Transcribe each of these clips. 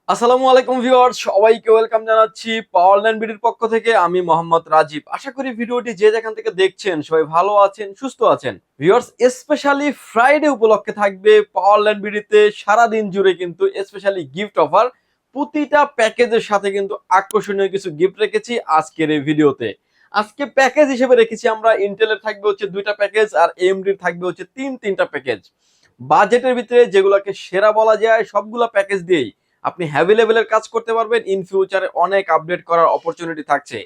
আসসালামু আলাইকুম ভিউয়ার্স, সবাইকে ওয়েলকাম জানাচ্ছি পাওয়ারল্যান্ড বিডির পক্ষ থেকে। আমি মোহাম্মদ রাজীব। আশা করি ভিডিওটি যে যেখান থেকে দেখছেন সবাই ভালো আছেন, সুস্থ আছেন। ভিউয়ার্স, স্পেশালি ফ্রাইডে উপলক্ষে থাকবে পাওয়ারল্যান্ড বিডিতে সারাদিন জুড়ে কিন্তু স্পেশালি গিফট অফার। প্রতিটা প্যাকেজের সাথে কিন্তু আকর্ষণীয় কিছু গিফট রেখেছি আজকের এই ভিডিওতে। আজকে প্যাকেজ হিসেবে রেখেছি আমরা ইন্টেলের থাকবে হচ্ছে 2টা প্যাকেজ আর এএমডির থাকবে হচ্ছে তিনটা প্যাকেজ। বাজেটের ভিতরে যেগুলোকে সেরা বলা যায় সবগুলা প্যাকেজ দিয়েই আপনি হেভি লেভেলের কাজ করতে পারবেন। ইন ফিউচারে অনেক আপডেট করার অপরচুনিটি থাকছে।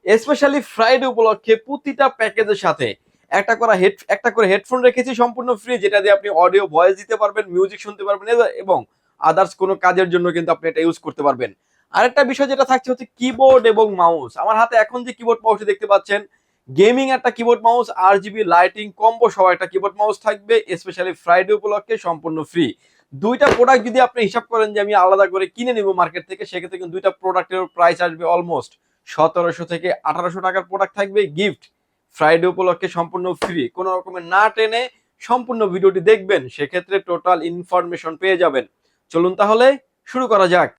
স্পেশালি ফ্রাইডে উপলক্ষে প্রতিটা প্যাকেজের সাথে একটা করে হেডফোন রেখেছি সম্পূর্ণ ফ্রি, যেটা দিয়ে আপনি অডিও ভয়েস দিতে পারবেন, মিউজিক শুনতে পারবেন এবং আদার্স কোনো কাজের জন্য কিন্তু আপনি এটা ইউজ করতে পারবেন। আরেকটা বিষয় যেটা থাকছে হচ্ছে কিবোর্ড এবং মাউস। আমার হাতে এখন যে কিবোর্ড মাউসটি দেখতে পাচ্ছেন, গেমিং একটা keyboard mouse, RGB lighting combo সহ একটা কিবোর্ড মাউস থাকবে স্পেশালি ফ্রাইডে উপলক্ষে সম্পূর্ণ ফ্রি। 2টা প্রোডাক্ট যদি আপনি হিসাব করেন যে আমি আলাদা করে কিনে নিব মার্কেট থেকে, সেক্ষেত্রে কিন্তু 2টা প্রোডাক্টের প্রাইস আসবে অলমোস্ট 1700 থেকে 1800 টাকার প্রোডাক্ট থাকবে গিফট ফ্রাইডে উপলক্ষে সম্পূর্ণ ফ্রি। কোনো রকমের না টেনে সম্পূর্ণ ভিডিওটি দেখবেন, সেক্ষেত্রে টোটাল ইনফরমেশন পেয়ে যাবেন। চলুন তাহলে শুরু করা যাক।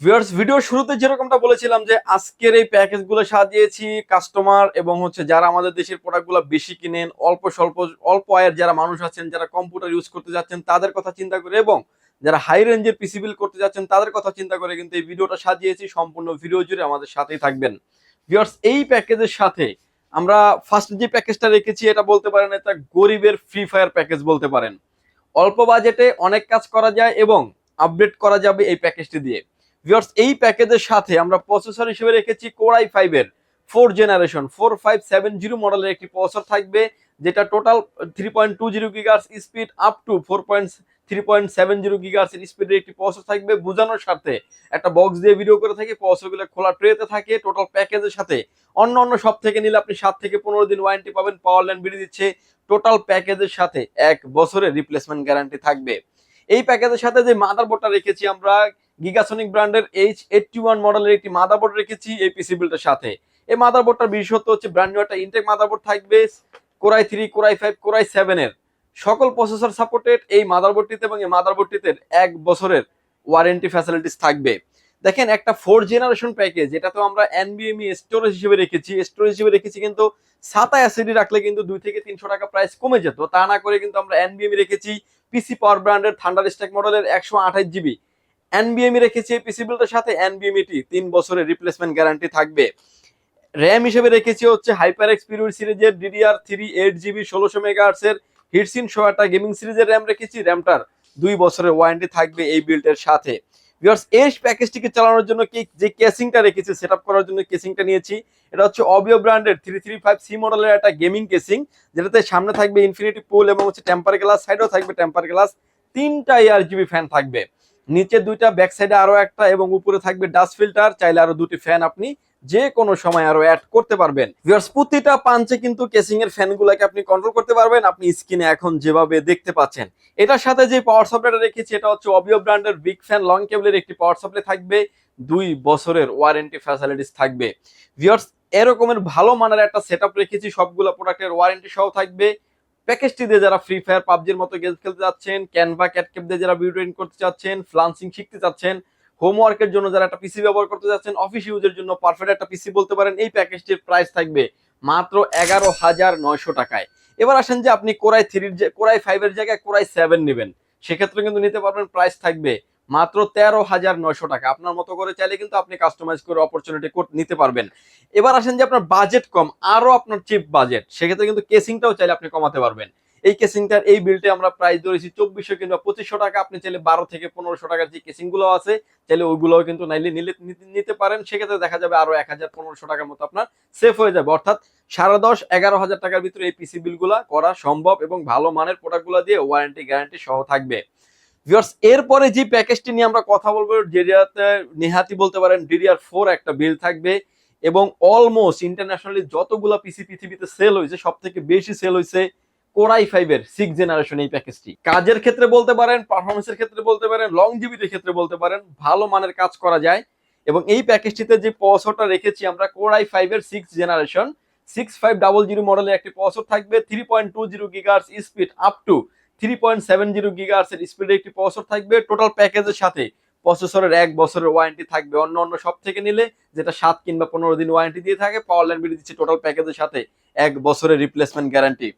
ভিউয়ার্স, ভিডিওর শুরুতে যেরকমটা বলেছিলাম যে আজকের এই প্যাকেজগুলো সাজিয়েছি কাস্টমার এবং হচ্ছে যারা আমাদের দেশের প্রোডাক্টগুলো বেশি কিনেন, অল্প আয়ের যারা মানুষ আছেন, যারা কম্পিউটার ইউজ করতে যাচ্ছেন তাদের কথা চিন্তা করে এবং যারা হাই রেঞ্জের পিসি বিল করতে যাচ্ছেন তাদের কথা চিন্তা করে কিন্তু এই ভিডিওটা সাজিয়েছি। সম্পূর্ণ ভিডিও জুড়ে আমাদের সাথেই থাকবেন। ভিউয়ার্স, এই প্যাকেজের সাথে আমরা ফার্স্ট যে প্যাকেজটা রেখেছি এটা বলতে পারেন এটা গরিবের ফ্রি ফায়ার প্যাকেজ বলতে পারেন। অল্প বাজেটে অনেক কাজ করা যায় এবং আপডেট করা যাবে এই প্যাকেজটি দিয়ে। ভিউয়ার্স, এই প্যাকেজের সাথে আমরা প্রসেসর হিসেবে রেখেছি কোর i5 এর 4th জেনারেশন 4570 মডেলের একটি প্রসেসর থাকবে, যেটা total 3.20 gigahertz speed up to 3.70 gigahertz স্পিডের একটি প্রসেসর থাকবে। বোঝানোর স্বার্থে একটা বক্স দিয়ে ভিডিও করে থাকি, প্রসেসরগুলো খোলা ট্রেতে থাকে। টোটাল প্যাকেজের সাথে অন্য সব থেকে নিলে আপনি 7 থেকে 15 দিন ওয়ারেন্টি পাবেন। পাওয়ারল্যান্ড বিডি দিচ্ছে টোটাল প্যাকেজের সাথে 1 বছরের রিপ্লেসমেন্ট গ্যারান্টি থাকবে। এই প্যাকেজের সাথে যে মাদারবোর্ডটা রেখেছি আমরা গিগাসনিক ব্র্যান্ডের H81 মডেলের একটি মাদারবোর্ড রেখেছি এই পিসি বিল্ডের সাথে। এই মাদারবোর্ডটার বিশেষত্ব হচ্ছে ব্র্যান্ড নিউ একটা ইনটেক মাদারবোর্ড থাকবে। Core i3, core i5, core i7 এর সকল প্রসেসর সাপোর্টেড এই মাদারবোর্ডটিতে এবং এই মাদারবোর্ডটিতে 1 বছরের ওয়ারেন্টি ফ্যাসিলিটিস থাকবে। দেখেন, একটা 4th জেনারেশন প্যাকেজ, এটা তো আমরা NVMe স্টোরেজ হিসেবে রেখেছি কিন্তু SATA SSD রাখলে কিন্তু 2 থেকে 300 টাকা প্রাইস কমে যেত। তা না করে কিন্তু আমরা NVMe রেখেছি। পিসি পাওয়ার ব্র্যান্ডের থান্ডারস্ট্যাক মডেলের 128 GB NVMe রেখেছি এই পিসি বিল্ডের সাথে। NVMe টি 3 বছরের রিপ্লেসমেন্ট গ্যারান্টি থাকবে। র্যাম হিসেবে রেখেছি হচ্ছে HyperX Speedboot সিরিজের DDR3 8GB 1600 মেগাহার্টজ এর হিটসিন সহ একটা গেমিং সিরিজের র্যাম রেখেছি। র্যামটার 2 বছরের ওয়ারেন্টি থাকবে এই বিল্ডের সাথে। ভিউয়ার্স, এই প্যাকেজটিকে চালানোর জন্য যে কেসিংটা রেখেছি, সেটআপ করার জন্য কেসিংটা নিয়েছি, এটা হচ্ছে অবিও ব্র্যান্ডের 335C মডেলের একটা গেমিং কেসিং, যেটাতে সামনে থাকবে ইনফিনিটি পুল এবং হচ্ছে টেম্পার গ্লাস, সাইডেও থাকবে টেম্পার গ্লাস। 3টা ARGB ফ্যান থাকবে, নিচে 2টা, ব্যাক সাইডে আরো একটা এবং উপরে থাকবে ডাস্ট ফিল্টার। চাইলে আরো 2টি ফ্যান আপনি যে কোনো সময় আরো অ্যাড করতে পারবেন। ভিউয়ার্স, প্রতিটা পাঞ্চে কিন্তু কেসিং এর ফ্যানগুলোকে আপনি কন্ট্রোল করতে পারবেন, আপনি স্ক্রিনে এখন যেভাবে দেখতে পাচ্ছেন। এটার সাথে যে পাওয়ার সাপ্লাইটা রেখেছি এটা হচ্ছে অবিও ব্র্যান্ডের বিগ ফ্যান লং কেবলের একটি পাওয়ার সাপ্লাই থাকবে। 2 বছরের ওয়ারেন্টি ফ্যাসিলিটিস থাকবে। ভিউয়ার্স, এরকমের ভালো মানের একটা সেটআপ রেখেছি, সবগুলো প্রোডাক্টের ওয়ারেন্টি সহ থাকবে। প্যাকেজটি দিয়ে যারা ফ্রি ফায়ার পাবজির মতো গেম খেলতে যাচ্ছেন, ক্যানভা ক্যাটকেপ দিয়ে যারা ভিডিও এডিট করতে চাচ্ছেন, ফ্লান্সিং শিখতে চাচ্ছেন, হোমওয়ার্কের জন্য যারা একটা পিসি ব্যবহার করতে যাচ্ছেন, অফিস ইউজের জন্য পারফেক্ট একটা পিসি বলতে পারেন, এই প্যাকেজটির প্রাইস থাকবে মাত্র 11,900 টাকায়। এবার আসেন যে আপনি কোর i5 এর জায়গায় কোর i7 নেবেন, সেক্ষেত্রে কিন্তু নিতে পারবেন, প্রাইস থাকবে মাত্র 13,900 টাকা। আপনার মতো করে চাইলে কিন্তু আপনি কাস্টমাইজ করে অপরচুনিটি নিতে পারবেন। এবার আসেন যে আপনার বাজেট কম, আরো আপনার চিপ বাজেট, সেক্ষেত্রে কিন্তু কেসিংটাও চাইলে আপনি কমাতে পারবেন। এই কেসিংটার এই বিলটা আমরা প্রাইস ধরেছি 2400 কিংবা 2500 টাকা। আপনি চাইলে 12 থেকে 1500 টাকার যে কেসিং গুলো আছে চাইলে ওইগুলোও কিন্তু নাইলে নিতে পারেন। সেক্ষেত্রে দেখা যাবে আরো 1000-1500 টাকার মতো আপনার সেফ হয়ে যাবে। অর্থাৎ 10,500-11,000 টাকার ভিতরে এই পিসি বিলগুলা করা সম্ভব এবং ভালো মানের প্রোডাক্টগুলো দিয়ে ওয়ারেন্টি গ্যারান্টি সহ থাকবে। ভিউয়ার্স, এরপরে যে প্যাকেজটি নিয়ে আমরা কথা বলবো যেটাতে নেহাতি বলতে পারেন DDR4 একটা বিল থাকবে এবং অলমোস্ট ইন্টারন্যাশনালি যতগুলো পিসি পৃথিবীতে সেল হয়েছে সব থেকে বেশি সেল হয়েছে Core i5 এর 6th জেনারেশন এই প্যাকেজটি। কাজের ক্ষেত্রে বলতে পারেন, পারফরমেন্সের ক্ষেত্রে বলতে পারেন, লংজিভিটির ক্ষেত্রে বলতে পারেন, ভালো মানের কাজ করা যায়। এবং এই প্যাকেজটিতে যে প্রসেসরটা রেখেছি আমরা Core i5 এর 6th জেনারেশন 6500 মডেলের একটি প্রসেসর থাকবে, 3.20 gigahertz speed up to 3.70 gigahertz এর স্পিডের একটি প্রসেসর থাকবে। টোটাল প্যাকেজের সাথে প্রসেসরের 1 বছরের ওয়ারেন্টি থাকবে। অন্য সব থেকে নিলে যেটা 7 কিংবা 15 দিন ওয়ারেন্টি দিয়ে থাকে, পাওয়ার লাইন বিডি দিচ্ছে টোটাল প্যাকেজের সাথে 1 বছরের রিপ্লেসমেন্ট গ্যারান্টি।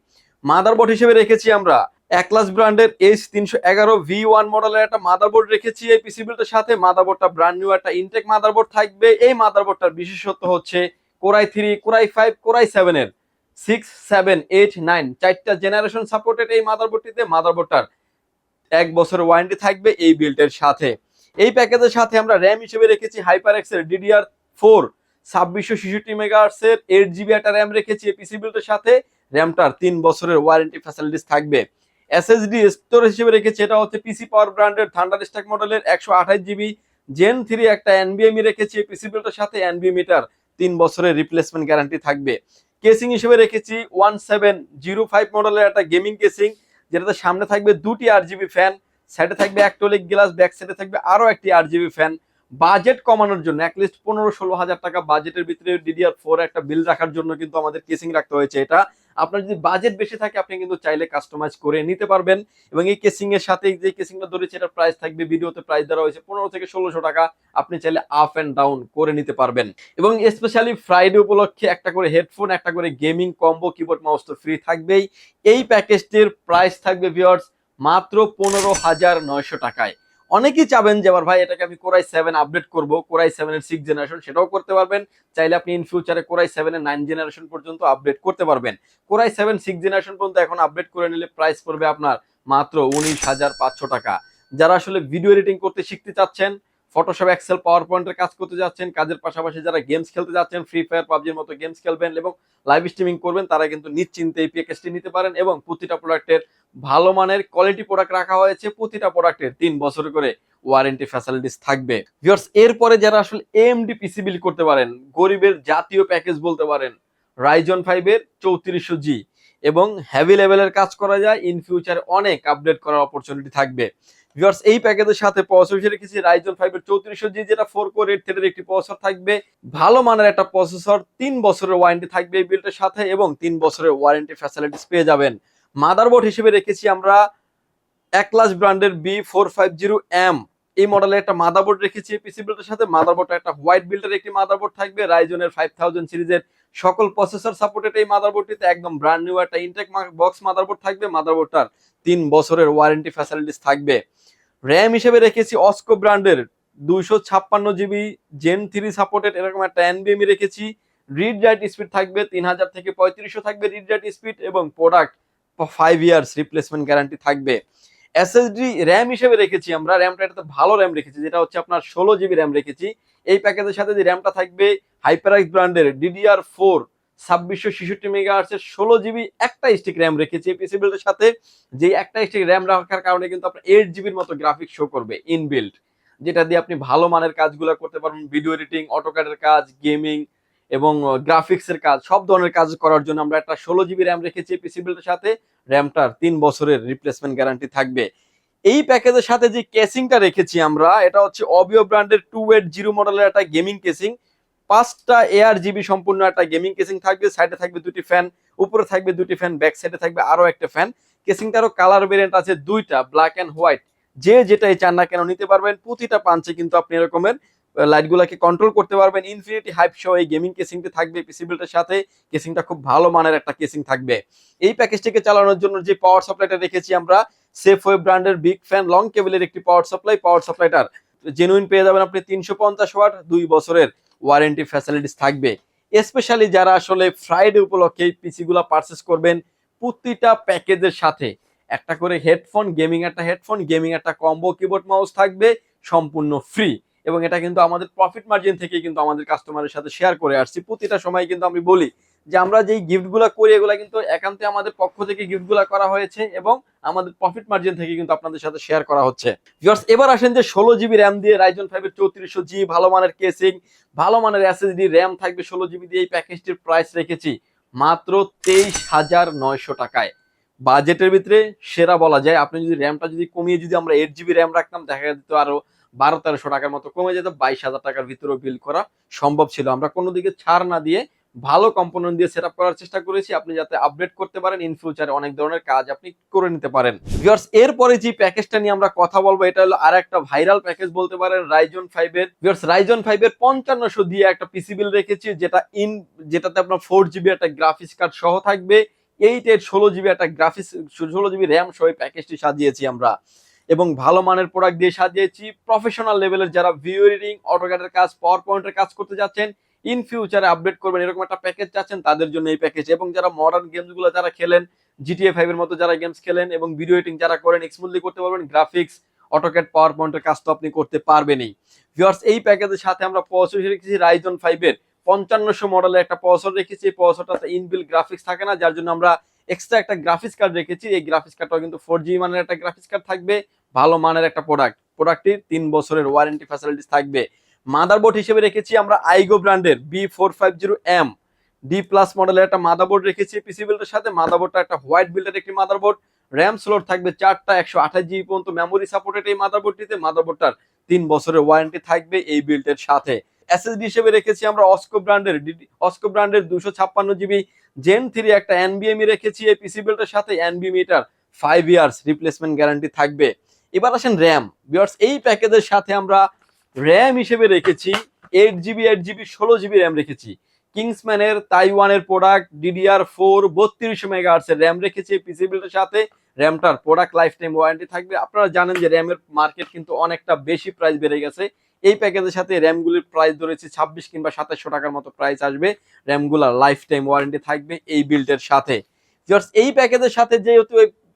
মাদারবোর্ড হিসেবে রেখেছি আমরা একলাস ব্র্যান্ডের H311 মডেলের একটা মাদারবোর্ড রেখেছি এই পিসি বিল্ডের সাথে। মাদারবোর্ডটা ব্র্যান্ড নিউ একটা ইনটেক মাদারবোর্ড থাকবে। এই মাদারবোর্ডটার বিশেষত্ব হচ্ছে Core i3, Core i5, Core i7 এর 6, 7, 8, 9 চারটা জেনারেশন সাপোর্টেড এই মাদারবোর্ডটিতে। মাদারবোর্ডটার 1 বছরের ওয়ারেন্টি থাকবে এই বিল্ডের সাথে। এই প্যাকেজের সাথে আমরা র্যাম হিসেবে রেখেছি HyperX এর DDR4 2666 মেগাহার্টজ এর 8GB একটা র্যাম রেখেছি এই পিসি বিল্ডের সাথে। র্যামটার 3 বছরের ওয়ারেন্টি ফ্যাসিলিটিস থাকবে। SSD স্টোরেজ হিসেবে রেখেছি, এটা হচ্ছে পিসি পাওয়ার ব্র্যান্ডের থান্ডারস্ট্যাক মডেলের 128GB Gen 3 একটা NVMe রেখেছি এই পিসি বিল্ডের সাথে। NVMe টার 3 বছরের রিপ্লেসমেন্ট গ্যারান্টি থাকবে। কেসিং হিসেবে রেখেছি 1705 মডেলের একটা গেমিং কেসিং, যেটাতে সামনে থাকবে দুটি RGB ফ্যান, সাইডে থাকবে অ্যাক্রিলিক গ্লাস, ব্যাক সাইডে থাকবে আরো একটি RGB ফ্যান। বাজেট কমানোর জন্য অ্যাটলিস্ট 15-16 হাজার টাকা বাজেটের ভিতরে DDR4 একটা বিল রাখার জন্য কিন্তু আমাদের কেসিং রাখতে হয়েছে। এটা আপনার যদি বাজেট বেশি থাকে আপনি কিন্তু চাইলে কাস্টমাইজ করে নিতে পারবেন। এবং এই কেসিং এর সাথে যে কেসিংটা ধরেছে এটার প্রাইস থাকবে, ভিডিওতে প্রাইস দেওয়া হয়েছে 15 থেকে 1600 টাকা। আপনি চাইলে আপ এন্ড ডাউন করে নিতে পারবেন। এবং স্পেশালি ফ্রাইডে উপলক্ষে একটা করে হেডফোন, একটা করে গেমিং কম্বো, কিবোর্ড মাউস তো ফ্রি থাকবেই। এই প্যাকেজটির প্রাইস থাকবে ভিউয়ার্স মাত্র 15,900 টাকায়। অনেকেই চাবেন যে আবার ভাই এটাকে আমি Core i7 আপডেট করব, Core i7 এর 6 জেনারেশন, সেটাও করতে পারবেন। চাইলে আপনি ইন ফিউচারে Core i7 এর 9 জেনারেশন পর্যন্ত আপডেট করতে পারবেন। Core i7 6 জেনারেশন পর্যন্ত এখন আপডেট করে নিলে প্রাইস পড়বে আপনার মাত্র 19,500 টাকা। যারা আসলে ভিডিও এডিটিং করতে শিখতে চাচ্ছেন, ফটোশপ, এক্সেল, পাওয়ার পয়েন্টের কাজ করতে যাচ্ছেন, কাজের পাশাপাশি যারা গেমস খেলতে যাচ্ছেন, ফ্রি ফায়ার, পাবজির মতো গেমস খেলবেন এবং লাইভ স্ট্রিমিং করবেন, তারা কিন্তু নিশ্চিন্তে এই প্যাকেজটি নিতে পারেন। এবং প্রতিটা প্রোডাক্টের ভালো মানের কোয়ালিটি প্রোডাক্ট রাখা হয়েছে, প্রতিটা প্রোডাক্টের 3 বছর করে ওয়ারেন্টি ফ্যাসিলিটিস থাকবে। ভিউয়ার্স, এরপরে যারা আসলে AMD পিসি বিল্ড করতে পারেন, গরিবের জাতীয় প্যাকেজ বলতে পারেন, Ryzen 5 এর 3400G এবং হেভি লেভেলের কাজ করা যায়, ইন ফিউচারে অনেক আপডেট করার অপরচুনিটি থাকবে। ভিউয়ার্স, এই প্যাকেজের সাথে প্রসেসর রেখেছি Ryzen 5 এর 3400G, যেটা 4 কোর 8 থ্রেডের একটি প্রসেসর থাকবে। ভালো মানের একটা প্রসেসর, 3 বছরের ওয়ারেন্টি থাকবে এই বিল্ডের সাথে এবং 3 বছরের ওয়ারেন্টি ফ্যাসিলিটিস পেয়ে যাবেন। মাদারবোর্ড হিসেবে রেখেছি আমরা একলাস ব্র্যান্ডের B450M এই মডেলের একটা মাদারবোর্ড রেখেছি পিসি বিল্ডের সাথে। মাদারবোর্ডটা একটা হোয়াইট বিল্ডের একটি মাদারবোর্ড থাকবে। রাইজনের 5000 সিরিজের সকল প্রসেসর সাপোর্টেড এই মাদারবোর্ডটিতে একদম ব্র্যান্ড নিউ একটা ইনটেক বক্স মাদারবোর্ড থাকবে। মাদারবোর্ডটার 3 বছরের ওয়ারেন্টি ফ্যাসিলিটিস থাকবে। র্যাম হিসেবে রেখেছি অস্কো ব্র্যান্ডের 256GB Gen 3 সাপোর্টেড এরকম একটা NVMe রেখেছি। রিড রাইট স্পিড থাকবে 3000 থেকে 3500 থাকবে রিড রাইট স্পিড এবং প্রোডাক্ট 5 ইয়ার্স রিপ্লেসমেন্ট গ্যারান্টি থাকবে। এসএসডি র্যাম হিসেবে রেখেছি আমরা, র্যামটা এটাতে ভালো র্যাম রেখেছি, যেটা হচ্ছে আপনার 16GB র্যাম রেখেছি। এই প্যাকেজের সাথে যে র্যামটা থাকবে HyperX ব্র্যান্ডের DDR4 2666 মেগাহার্টজ এর 16GB একটা স্টিক র্যাম রেখেছি এই পিসি বিল্ডের সাথে। যে একটা স্টিক র্যাম রাখার কারণে কিন্তু আপনার 8GB এর মতো গ্রাফিক্স শো করবে ইনবিল্ট, যেটা দিয়ে আপনি ভালো মানের কাজগুলো করতে পারবেন। ভিডিও এডিটিং, অটোক্যাডের কাজ, গেমিং এবং গ্রাফিক্সের কাজ, সব ধরনের কাজ করার জন্য আমরা একটা 16GB র্যাম রেখেছি পিসি বিল্ডের সাথে। র্যামটার 3 বছরের রিপ্লেসমেন্ট গ্যারান্টি থাকবে। এই প্যাকেজের সাথে যে কেসিংটা রেখেছি আমরা, এটা হচ্ছে অবিও ব্র্যান্ডের 280 মডেলের একটা গেমিং কেসিং। 5টা ARGB সম্পূর্ণ একটা গেমিং কেসিং থাকবে। সাইডে থাকবে দুটি ফ্যান, উপরে থাকবে দুটি ফ্যান, ব্যাক সাইডে থাকবে আরো একটা ফ্যান। কেসিংটারও কালার ভেরিয়েন্ট আছে দুইটা, ব্ল্যাক এন্ড হোয়াইট। যে যেটাই চান না কেন নিতে পারবেন। প্রতিটা পাঞ্চে কিন্তু আপনি এরকমের লাইটগুলোকে কন্ট্রোল করতে পারবেন। ইনফিনিটি হাইপ সহ এই গেমিং কেসিংটি থাকবে পিসি বিল্ডের সাথে। কেসিংটা খুব ভালো মানের একটা কেসিং থাকবে। এই প্যাকেজটিকে চালানোর জন্য যে পাওয়ার সাপ্লাইটা রেখেছি আমরা, সেফওয়ে ব্র্যান্ডের বিগ ফ্যান লং কেবলের একটি পাওয়ার সাপ্লাই। পাওয়ার সাপ্লাইটার জেনুইন পেয়ে যাবেন আপনি 350 ওয়াট, 2 বছরের ওয়ারেন্টি ফ্যাসিলিটিস থাকবে। স্পেশালি যারা আসলে ফ্রাইডে উপলক্ষে এই পিসি গুলা পারচেস করবেন, প্রতিটা প্যাকেজের সাথে একটা করে হেডফোন, গেমিং একটা কম্বো কিবোর্ড মাউস থাকবে সম্পূর্ণ ফ্রি। এবং এটা কিন্তু আমাদের প্রফিট মার্জিন থেকে কিন্তু আমাদের কাস্টমারের সাথে শেয়ার করে আসছি। প্রতিটা সময় কিন্তু আমি বলি যে আমরা যেই গিফটগুলো করি এগুলা কিন্তু একান্তে আমাদের পক্ষ থেকে গিফটগুলো করা হয়েছে এবং আমাদের প্রফিট মার্জিন থেকে কিন্তু আপনাদের সাথে শেয়ার করা হচ্ছে। ভিউয়ার্স, এবার আসেন যে 16 জিবি র্যাম দিয়ে রাইজন 5 এর 3400G, ভালো মানের কেসিং, ভালো মানের এসএসডি র্যাম থাকবে 16 জিবি দিয়ে। এই প্যাকেজটির প্রাইস রেখেছি মাত্র 23,900 টাকায়। বাজেটের ভিতরে সেরা বলা যায়। আপনি যদি র্যামটা যদি কমিয়ে যদি আমরা 8 জিবি র্যাম রাখতাম দেখা যেত আরো 1200-1300 টাকার মতো কমে যেত, 22,000 টাকার ভিতরেও বিল করা সম্ভব ছিল। আমরা কোনো দিকে ছাড় না দিয়ে ভালো কম্পোনেন্ট দিয়ে সেটআপ করার চেষ্টা করেছি, আপনি যাতে আপডেট করতে পারেন, ইন ফিউচারে অনেক ধরনের কাজ আপনি করে নিতে পারেন। ভিউয়ার্স, এরপরে যে প্যাকেজটা নিয়ে আমরা কথা বলবো এটা হলো আর একটা ভাইরাল প্যাকেজ বলতে পারেন রাইজন 5 এর। ভিউয়ার্স, রাইজন 5 এর 5500 দিয়ে একটা পিসি বিল রেখেছি যেটাতে আপনার 4 জিবি একটা গ্রাফিক্স কার্ড সহ থাকবে, 8 এর 16 জিবি একটা গ্রাফিক্স, 16 জিবি র্যাম সহ এই প্যাকেজটি সাজিয়েছি আমরা এবং ভালো মানের প্রোডাক্ট দিয়ে সাজিয়েছি। প্রফেশনাল লেভেলের যারা ভিডিও এডিটিং, অটোক্যাডের কাজ, পাওয়ার পয়েন্টের কাজ করতে যাচ্ছেন, ইন ফিউচারে আপডেট করবেন এরকম একটা প্যাকেজ চাচ্ছেন তাদের জন্য এই প্যাকেজ। এবং যারা মডার্ন গেমস গুলো যারা খেলেন, জিটিএ 5 এর মতো যারা গেমস খেলেন এবং ভিডিও এডিটিং যারা করেন স্মুথলি করতে পারবেন, গ্রাফিক্স, অটোক্যাড, পাওয়ার পয়েন্টের কাজ তো আপনি করতে পারবেনই। ভিউয়ার্স, এই প্যাকেজের সাথে আমরা প্রসেসর রেখেছি রাইজন 5 এর 5500 মডেলের একটা প্রসেসর রেখেছি। এই প্রসেসরটাতে ইনবিল্ট গ্রাফিক্স থাকে না, যার জন্য আমরা এক্সট্রা একটা গ্রাফিক্স কার্ড রেখেছি। এই গ্রাফিক্স কার্ডটাও কিন্তু 4G মানের একটা গ্রাফিক্স কার্ড থাকবে, ভালো মানের একটা প্রোডাক্টটির 3 বছরের ওয়ারেন্টি ফ্যাসিলিটিস থাকবে। মাদারবোর্ড হিসেবে রেখেছি আমরা আইগো ব্র্যান্ডের B450M ডি প্লাস মডেলের একটা মাদারবোর্ড রেখেছি পিসি বিল্ডের সাথে। মাদারবোর্ডটা একটা হোয়াইট বিল্ডের একটি মাদারবোর্ড, র্যাম স্লট থাকবে 4টা, 128 জিবি পর্যন্ত মেমোরি সাপোর্টেড এই মাদারবোর্ডটিতে। মাদারবোর্ডটার 3 বছরের ওয়ারেন্টি থাকবে এই বিল্ডের সাথে। এসএসডি হিসেবে রেখেছি আমরা অস্কো ব্র্যান্ডের 256 জিবি জেন 3 একটা এনবিএমই রেখেছি এই পিসি বিল্ডের সাথে। এনবিএমই এটার 5 ইয়ার্স রিপ্লেসমেন্ট গ্যারান্টি থাকবে। এবার আসেন র্যাম। ভিউয়ার্স, এই প্যাকেজের সাথে আমরা র্যাম হিসেবে রেখেছি 8 জিবি 16 জিবি র্যাম রেখেছি। কিংসম্যানের তাইওয়ানের প্রোডাক্ট DDR4 3200 মেগাহার্টজ এর র্যাম রেখেছি পিসি বিল্ডের সাথে। র্যামটার প্রোডাক্ট লাইফ টাইম ওয়ারেন্টি থাকবে। আপনারা জানেন যে র্যামের মার্কেট কিন্তু অনেকটা বেশি প্রাইস বেড়ে গেছে। এই প্যাকেজের সাথে র্যামগুলির প্রাইস ধরেছি 26 কিংবা 2700 টাকার মতো প্রাইস আসবে। র্যামগুলার লাইফ টাইম ওয়ারেন্টি থাকবে এই বিল্ডের সাথে। জাস্ট এই প্যাকেজের সাথে যেহেতু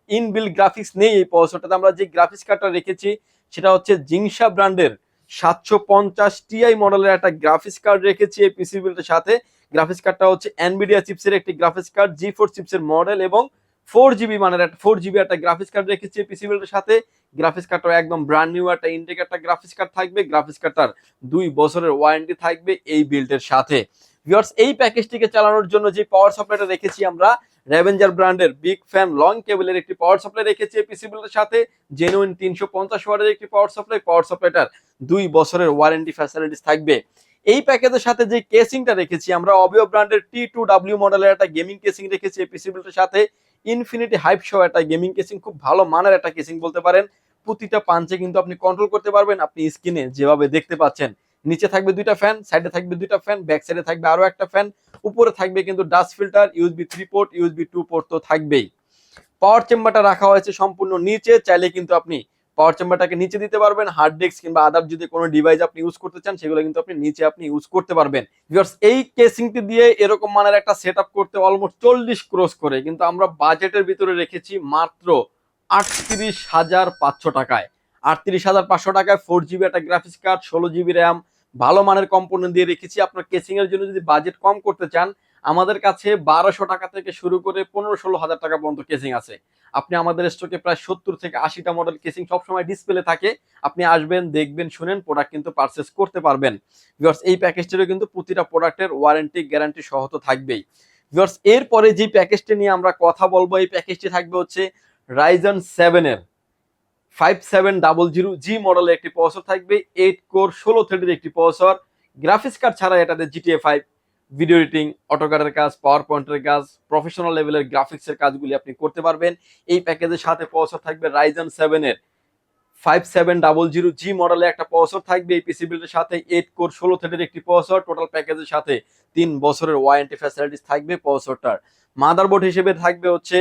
ইনবিল্ট গ্রাফিক্স নেই এই প্রসেসরটাতে, আমরা যে গ্রাফিক্স কার্ডটা রেখেছি সেটা হচ্ছে জিংসা ব্র্যান্ডের 750 টিআই মডেলের একটা গ্রাফিক্স কার্ড রেখেছি এই পিসি বিল্ডের সাথে। গ্রাফিক্স কার্ডটা হচ্ছে এনভিডিয়া চিপসের একটি গ্রাফিক্স কার্ড, G4 চিপসের মডেল এবং 4 জিবি মানের একটা 4 জিবি একটা গ্রাফিক্স কার্ড রেখেছি পিসি বিল্ডের সাথে। গ্রাফিক্স কার্ডটা একদম ব্র্যান্ড নিউ একটা ইনটেক একটা গ্রাফিক্স কার্ড থাকবে। গ্রাফিক্স কার্ডটার 2 বছরের ওয়ারেন্টি থাকবে এই বিল্ডের সাথে। ভিউয়ার্স, এই প্যাকেজটিকে চালানোর জন্য যে পাওয়ার সাপ্লাইটা রেখেছি আমরা রেভেঞ্জার ব্র্যান্ডের বিগ ফ্যান লং কেবলের একটি পাওয়ার সাপ্লাই রেখেছি পিসি বিল্ডের সাথে। জেনুইন 350 ওয়াটের একটি পাওয়ার সাপ্লাইটার 2 বছরের ওয়ারেন্টি ফ্যাসিলিটিস থাকবে। এই প্যাকেজের সাথে যে কেসিংটা রেখেছি আমরা অবিও ব্র্যান্ডের T2W মডেলের একটা গেমিং কেসিং রেখেছি পিসি বিল্ডের সাথে। ইনফিনিটি হাইপ সহ একটা গেমিং কেসিং, খুব ভালো মানের একটা কেসিং বলতে পারেন। প্রতিটা পাঞ্চে কিন্তু আপনি কন্ট্রোল করতে পারবেন। আপনি স্ক্রিনে যেভাবে দেখতে পাচ্ছেন, নিচে থাকবে 2টা ফ্যান, সাইডে থাকবে 2টা ফ্যান, ব্যাক সাইডে থাকবে আরো একটা ফ্যান, উপরে থাকবে কিন্তু dust filter, USB 3 port, USB 2 port তো থাকবেই। পাওয়ার চেম্বারটা রাখা হয়েছে সম্পূর্ণ নিচে, চাইলে কিন্তু আপনি পাওয়ার চেম্বারটাকে নিচে দিতে পারবেন। হার্ড ডিস্ক কিংবা আদার যদি কোনো ডিভাইস আপনি ইউজ করতে চান সেগুলো কিন্তু আপনি নিচে ইউজ করতে পারবেন। ভিউয়ার্স, এই কেসিংটি দিয়ে এরকম মানের একটা সেটআপ করতে অলমোস্ট 40 ক্রস করে কিন্তু আমরা বাজেটের ভিতরে রেখেছি মাত্র 38,500 টাকায়। 38,500 টাকায় 4 জিবি একটা গ্রাফিক্স কার্ড, 16 জিবি র্যাম, ভালো মানের কম্পোনেন্ট দিয়ে রেখেছি। আপনার কেসিং এর জন্য যদি বাজেট কম করতে চান আমাদের কাছে 1200 টাকা থেকে শুরু করে 15-16 হাজার টাকা পর্যন্ত কেসিং আছে। আপনি আমাদের স্টকে প্রায় 70 থেকে 80টা মডেল কেসিং সবসময় ডিসপ্লে থাকে। আপনি আসবেন, দেখবেন, শুনেন, প্রোডাক্ট কিন্তু পারচেস করতে পারবেন। ভিউয়ার্স, এই প্যাকেজটিরও কিন্তু প্রতিটা প্রোডাক্টের ওয়ারেন্টি গ্যারান্টি সহ তো থাকবেই। ভিউয়ার্স, এরপরে যে প্যাকেজটি নিয়ে আমরা কথা বলবো এই প্যাকেজটি থাকবে হচ্ছে রাইজন 7 এর 5700G মডেলের একটি প্রসেসর থাকবে, 8 কোর 16 থ্রেডের একটি প্রসেসর। গ্রাফিক্স কার্ড ছাড়া এটাতে GTA 5 ভিডিও এডিটিং, অটোক্যাডের কাজ, পাওয়ার পয়েন্টের কাজ, প্রফেশনাল লেভেলের গ্রাফিক্সের কাজগুলি আপনি করতে পারবেন। এই প্যাকেজের সাথে প্রসেসর থাকবে রাইজন 7 এর 5700G মডেলের একটা প্রসেসর থাকবে এই পিসি বিল্ডের সাথে। 8 কোর 16 থ্রেডের একটি প্রসেসর, টোটাল প্যাকেজের সাথে 3 বছরের ওয়ারেন্টি ফ্যাসিলিটিস থাকবে প্রসেসরটার। মাদারবোর্ড হিসেবে থাকবে হচ্ছে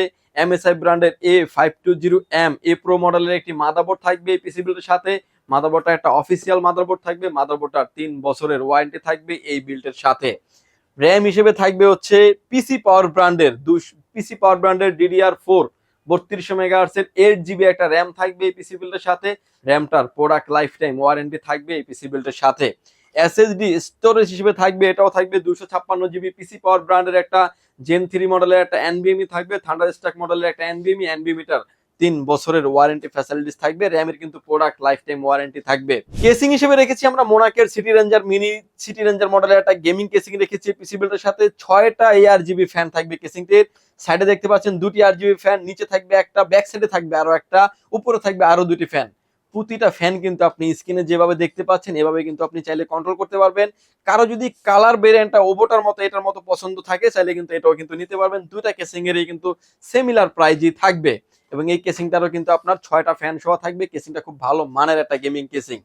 MSI ব্র্যান্ডের A520M A Pro মডেলের একটি মাদারবোর্ড থাকবে এই পিসি বিল্ডের সাথে। মাদারবোর্ডটা একটা অফিসিয়াল মাদারবোর্ড থাকবে, মাদারবোর্ডটার 3 বছরের ওয়ারেন্টি থাকবে এই বিল্ডের সাথে। র্যাম হিসেবে থাকবে হচ্ছে পিসি পাওয়ার ব্র্যান্ডের পিসি পাওয়ার ব্র্যান্ডের DDR4 3200 MHz 8 GB একটা র্যাম থাকবে এই পিসি বিল্ডের সাথে। র্যামটার প্রোডাক্ট লাইফ টাইম ওয়ারেন্টি থাকবে এই পিসি বিল্ডের সাথে। SSD স্টোরেজ হিসেবে থাকবে, এটাও থাকবে 256 GB। পিসি পাওয়ার ব্র্যান্ডের একটা Gen 3 মডেলের একটা NVMe থাকবে, থান্ডারস্ট্যাক মডেলের একটা NVMe 3 বছরের ওয়ারেন্টি ফ্যাসিলিটিস থাকবে। র্যামের কিন্তু প্রোডাক্ট লাইফ টাইম ওয়ারেন্টি থাকবে। কেসিং হিসেবে রেখেছি আমরা মোনাকের city ranger mini city ranger মডেলের একটা গেমিং কেসিং রেখেছি পিসি বিল্ডের সাথে। 6টা ARGB ফ্যান থাকবে কেসিংটির। সাইডে দেখতে পাচ্ছেন 2টি RGB ফ্যান, নিচে থাকবে একটা, ব্যাক সাইডে থাকবে আরো একটা, উপরে থাকবে আরো 2টি ফ্যান। প্রতিটা ফ্যান কিন্তু আপনি স্ক্রিনে যেভাবে দেখতে পাচ্ছেন এভাবে কিন্তু আপনি চাইলে কন্ট্রোল করতে পারবেন। কারো যদি কালার ভেরিয়েন্টটা ওবোটার মতো এটার মতো পছন্দ থাকে চাইলে কিন্তু এটাও কিন্তু নিতে পারবেন। দুইটা কেসিং এরই কিন্তু সিমিলার প্রাইজই থাকবে এবং এই কেসিংটারও কিন্তু আপনার 6টা ফ্যান সহ থাকবে। কেসিংটা খুব ভালো মানের একটা গেমিং কেসিং।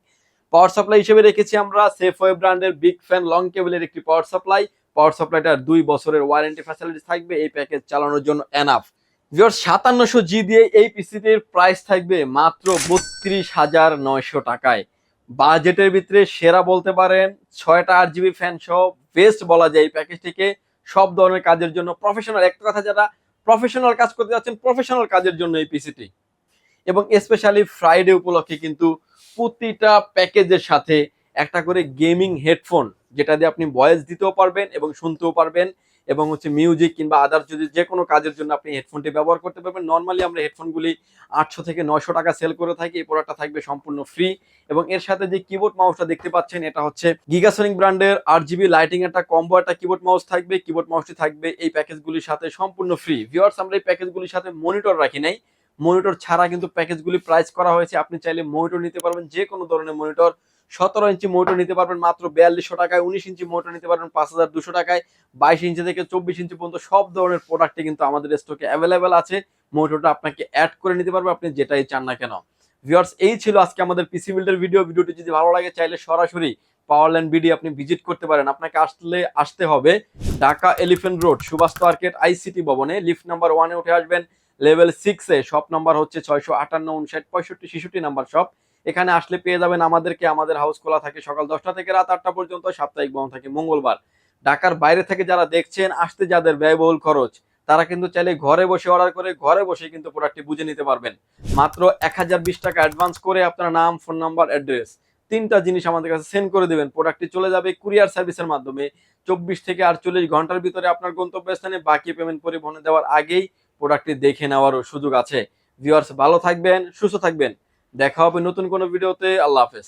পাওয়ার সাপ্লাই হিসেবে রেখেছি আমরা সেফওয়ে ব্র্যান্ডের বিগ ফ্যান লং কেবলের একটি পাওয়ার সাপ্লাই। পাওয়ার সাপ্লাইটার 2 বছরের ওয়ারেন্টি ফ্যাসিলিটি থাকবে, এই প্যাকেজ চালানোর জন্য এনাফ। ভিউয়ার্স 5700G দিয়ে এই পিসিটির প্রাইস থাকবে মাত্র 32,900 টাকায়। বাজেটের ভিতরে সেরা বলতে পারেন, 6টা RGB ফ্যান সহ বেস্ট বলা যায় এই প্যাকেজটিকে। সব ধরনের কাজের জন্য প্রফেশনাল, একটা কথা যারা প্রফেশনাল কাজ করতে যাচ্ছেন প্রফেশনাল কাজের জন্য এই পিসিটি। এবং স্পেশালি ফ্রাইডে উপলক্ষে কিন্তু প্রতিটা প্যাকেজের সাথে একটা করে গেমিং হেডফোন, যেটা দিয়ে আপনি ভয়েস দিতেও পারবেন এবং শুনতেও পারবেন এবং হচ্ছে মিউজিক কিংবা আদার যদি যে কোনো কাজের জন্য আপনি হেডফোনটি ব্যবহার করতে পারবেন। নর্মালি আমরা হেডফোনগুলি 800 থেকে 900 টাকা সেল করে থাকি। এই প্রোডাক্টটা থাকবে সম্পূর্ণ ফ্রি এবং এর সাথে যে কিবোর্ড মাউসটা দেখতে পাচ্ছেন এটা হচ্ছে গিগাসনিক ব্র্যান্ডের 8GB লাইটিং একটা কম্বো একটা কিবোর্ড মাউস থাকবে। কিবোর্ড মাউসটি থাকবে এই প্যাকেজগুলির সাথে সম্পূর্ণ ফ্রি। ভিউয়ার্স আমরা এই প্যাকেজগুলির সাথে মনিটর রাখি নাই, মনিটর ছাড়া কিন্তু প্যাকেজগুলি প্রাইস করা হয়েছে। আপনি চাইলে মনিটর নিতে পারবেন, যে কোনো ধরনের মনিটর। 17 ইঞ্চি মনিটর নিতে পারবেন মাত্র 4200 টাকায়, 19 ইঞ্চি মনিটর নিতে পারবেন 5200 টাকায়, 22 ইঞ্চি থেকে 24 ইঞ্চি পর্যন্ত সব ধরনের প্রোডাক্টই কিন্তু আমাদের স্টকে অ্যাভেলেবেল আছে। মনিটরটা আপনাকে অ্যাড করে নিতে পারবে আপনি যেটাই চান না কেন। ভিউয়ার্স এই ছিল আজকে আমাদের পিসি বিল্ডের ভিডিও। ভিডিওটি যদি ভালো লাগে চাইলে সরাসরি পাওয়ারল্যান্ড বিডি আপনি ভিজিট করতে পারেন। আপনাকে আসতে হবে Dhaka elephant road Subhash market ICT ভবনে, লিফট নাম্বার 1 এ উঠে আসবেন। লেভেল 6 এ শপ নাম্বার হচ্ছে 658 59 65 66 নাম্বার শপ। এখানে আসলে পেয়ে যাবেন আমাদেরকে। আমাদের হাউস খোলা থাকে সকাল 10টা থেকে রাত 8টা পর্যন্ত, সাপ্তাহিক বন্ধ থাকে মঙ্গলবার। ঢাকার বাইরে থেকে যারা দেখছেন, আসতে যাদের ব্যয়বহুল খরচ, তারা কিন্তু চাইলে ঘরে বসে অর্ডার করে ঘরে বসে কিন্তু প্রোডাক্টটি বুঝে নিতে পারবেন। মাত্র 1020 টাকা অ্যাডভান্স করে আপনার নাম, ফোন নাম্বার, অ্যাড্রেস 3টা জিনিস আমাদের কাছে সেন্ড করে দিবেন। প্রোডাক্টটি চলে যাবে কুরিয়ার সার্ভিসের মাধ্যমে 24 থেকে 48 ঘন্টার ভিতরে আপনার গন্তব্যস্থানে। বাকি পেমেন্ট পরিবহনে দেওয়ার আগেই প্রোডাক্টটি দেখে নেওয়ারও সুযোগ আছে। ভিউয়ার্স ভালো থাকবেন, সুস্থ থাকবেন, দেখা হবে নতুন কোনো ভিডিওতে। আল্লাহ হাফেজ।